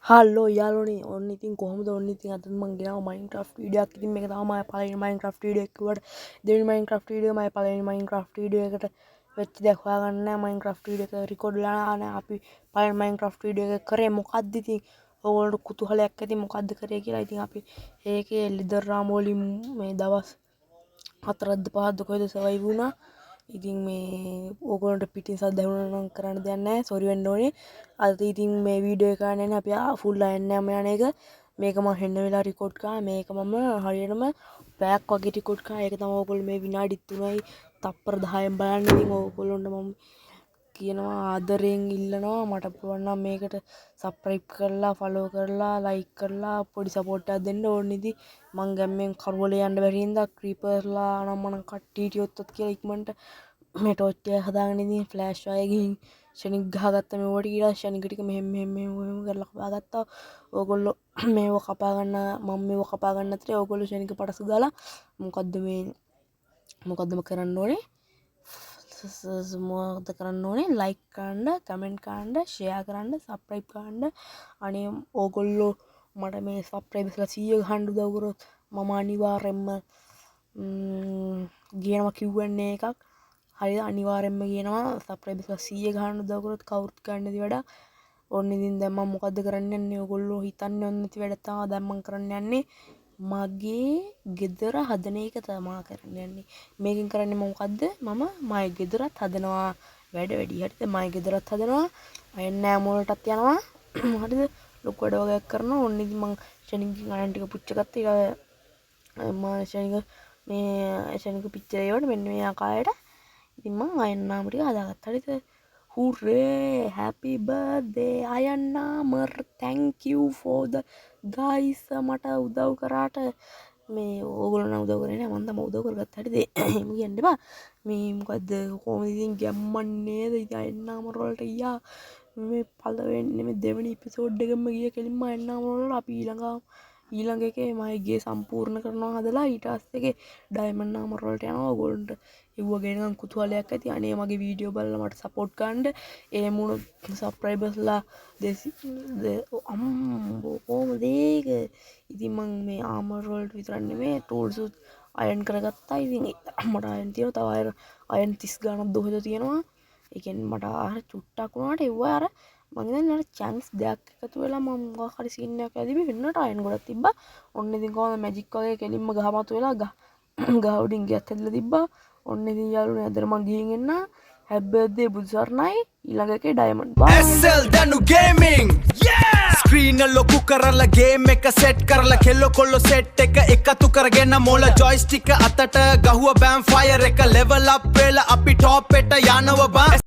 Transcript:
Hello යාළුවනේ ඔන්න ඉතින් කොහොමද ඔන්න ඉතින් අද මම ගෙනාවා Minecraft වීඩියෝ එකක්. ඉතින් මේක තමයි මම පළවෙනි Minecraft වීඩියෝ එක කිව්වට දෙවෙනි Minecraft වීඩියෝ මම පළවෙනි Minecraft වීඩියෝ එකට වෙච්ච දෙයක් හොයාගන්න නැහැ. Minecraft වීඩියෝ එක රෙකෝඩ් වෙලා නැහැ. අපි පළවෙනි Minecraft වීඩියෝ එක කරේ මොකද්ද ඉතින් ඕගොල්ලන්ට කුතුහලයක් ඇති මොකද්ද කරේ කියලා. ඉතින් අපි ඒකේ ලෙදර් රාම වලින් මේ දවස් 4ක්ද 5ක්ද කොහෙද සර්වයිව් වුණා. ඉතින් මේ ඕගොල්ලන්ට පිටින් සද්ද ඇහුණා නම් කරන්න දෙයක් නැහැ. සෝරි වෙන්න ඕනේ. අද ඉතින් මේ වීඩියෝ එක ගන්න අපි ෆුල් අයන්න යම යන එක මේක මම හෙන්න වෙලා රෙකෝඩ් කරා. මේක මම හරියටම පැයක් වගේ රෙකෝඩ් කරා. ඒක තමයි ඕගොල්ලෝ මේ විනාඩි 3යි තප්පර 10න් බලන්න. ඉතින් ඕගොල්ලන්ට මම කියනවා ආදරයෙන් ඉල්ලනවා මට පුළුවන් නම් මේකට සබ්ස්ක්‍රයිබ් කරලා ෆලෝ කරලා ලයික් කරලා පොඩි සපෝට් එකක් දෙන්න ඕනේ. ඉතින් මං ගැම්මෙන් කරවලේ යන්න බැරි හින්දා ක්‍රීපර්ස්ලා අනම්මනම් කට්ටිය හිටියොත් කියලා ඉක්මනට මේ ටෝච් එක හදාගෙන ඉතින් ෆ්ලෑෂ් වගේ ගිහින් ෂනික් ගහගත්ත මේවට ඊට ෂනික් ටික මෙහෙම කරලා කපාගත්තා. ඕගොල්ලෝ මේව කපා ගන්න මම මේව කපා ගන්න අතරේ ඕගොල්ලෝ ෂනික් පටස දාලා මොකද්ද කරන්න ඕනේ? මොකද කරන්න ඕනේ? ලයික් කරන්න, කමෙන්ට් කරන්න, ෂෙයා කරන්න, සබ්ස්ක්‍රයිබ් කරන්න. අනේ ඕගොල්ලෝ මට මේ සබ්ස්ක්‍රයිබර්ස්ලා 100 ගහන්න උදව් කරොත් මම අනිවාර්යෙන්ම ගේනවා Q&A එකක්. හරිද? අනිවාර්යෙන්ම කියනවා සබ්ස්ක්‍රයිබර්ස්ලා 100 ගහන්න උදව් කරොත් කවුරුත් කරන්න නැති වැඩ. ඕන්න ඉතින් දැන් මම මොකද්ද කරන්න යන්නේ? ඕගොල්ලෝ හිතන්නේ ඔන්න නැති වැඩ තමයි දැන් මම කරන්න යන්නේ. මගේ ගෙදර හදන එක තමයි කරන්න යන්නේ. මේකෙන් කරන්නේ මොකද්ද? මම මගේ ගෙදරත් හදනවා වැඩ වැඩි. හරිද? මගේ ගෙදරත් හදනවා. අයන්න ෑම වලටත් යනවා. හරිද? ලොකු වැඩ වගේක් කරනවා. ඔන්න ඉතින් මං ෂනික්ගෙන් අයන් ටික පුච්චගත්තා. ඒක මම ෂනික පිච්චර ඒවට මෙන්න මේ ආකාරයට ඉතින් මං අයන්නාම ටික හදාගත්තා. හරිද? hooray happy birthday අයන්නාමර් thank you for the guys මට උදව් කරාට මේ ඕගොල්ලෝ නම් උදව් කරේ නෑ මම තමයි උදව් කරගත්තා. හරිද? එහෙම කියන්න එපා. මේ මොකද්ද කොහොමද ඉතින් ගැම්මන්නේ නේද? ඉතින් අයන්නාමර් වලට ගියා. මේ පළවෙනි මේ දෙවෙනි එපිසෝඩ් එකෙම ගිය කෙලින්ම අයන්නාමර් වල අපි ඊළඟ එකේ මගේ ගේ සම්පූර්ණ කරනවා හදලා ඊට පස්සේ ඩයමන්ඩ් නාමර වලට යනවා. ඕගොල්ලන්ට ඒව ගැන නම් කුතුහලයක් ඇති. අනේ මගේ වීඩියෝ බලලා මට සපෝට් කරන්න. ඒ මුණු සබ්ස්ක්‍රයිබර්ස්ලා කොහොමද ඒක? ඉතින් මං මේ ආමර් වලට විතරක් නෙමෙයි ටූල්ස් අයන් කරගත්තා. ඉතින් මට අයන් තියෙනවා. තව අයන් 30 ගණක් දොහෙද තියෙනවා. ඒ කියන්නේ මට අර චුට්ටක් වුණාට ඒව අර මම දැන් චැන්ස් දෙයක් එකතු වෙලා මම මොකක් හරි සීන් එකක් ඇදිවි වෙන්නට අයන් ගොඩක් තිබ්බා. ඔන්න ඉතින් කොහොමද මැජික් වගේ කෙලින්ම ගහමතු වෙලා ගහ උඩින් ගියත් ඇදලා තිබ්බා. ඔන්න ඉතින් යාළුවනේ අදට මං ගිහින් එන්න. හැපි බර්ත්ඩේ බුදු සරණයි. ඊළඟ එකේ ඩයමන්ඩ්. SL දනු ගේමින් ස්ක්‍රීන ලොකු කරලා ගේම් එක සෙට් කරලා කෙල්ලෝ කොල්ලෝ සෙට් එක එකතු කරගෙන මොල ජොයිස්ටික් අතට ගහුව බෑම් ෆයර් එක ලෙවල් අප් වෙලා අපි ටොප් එට යනවා බා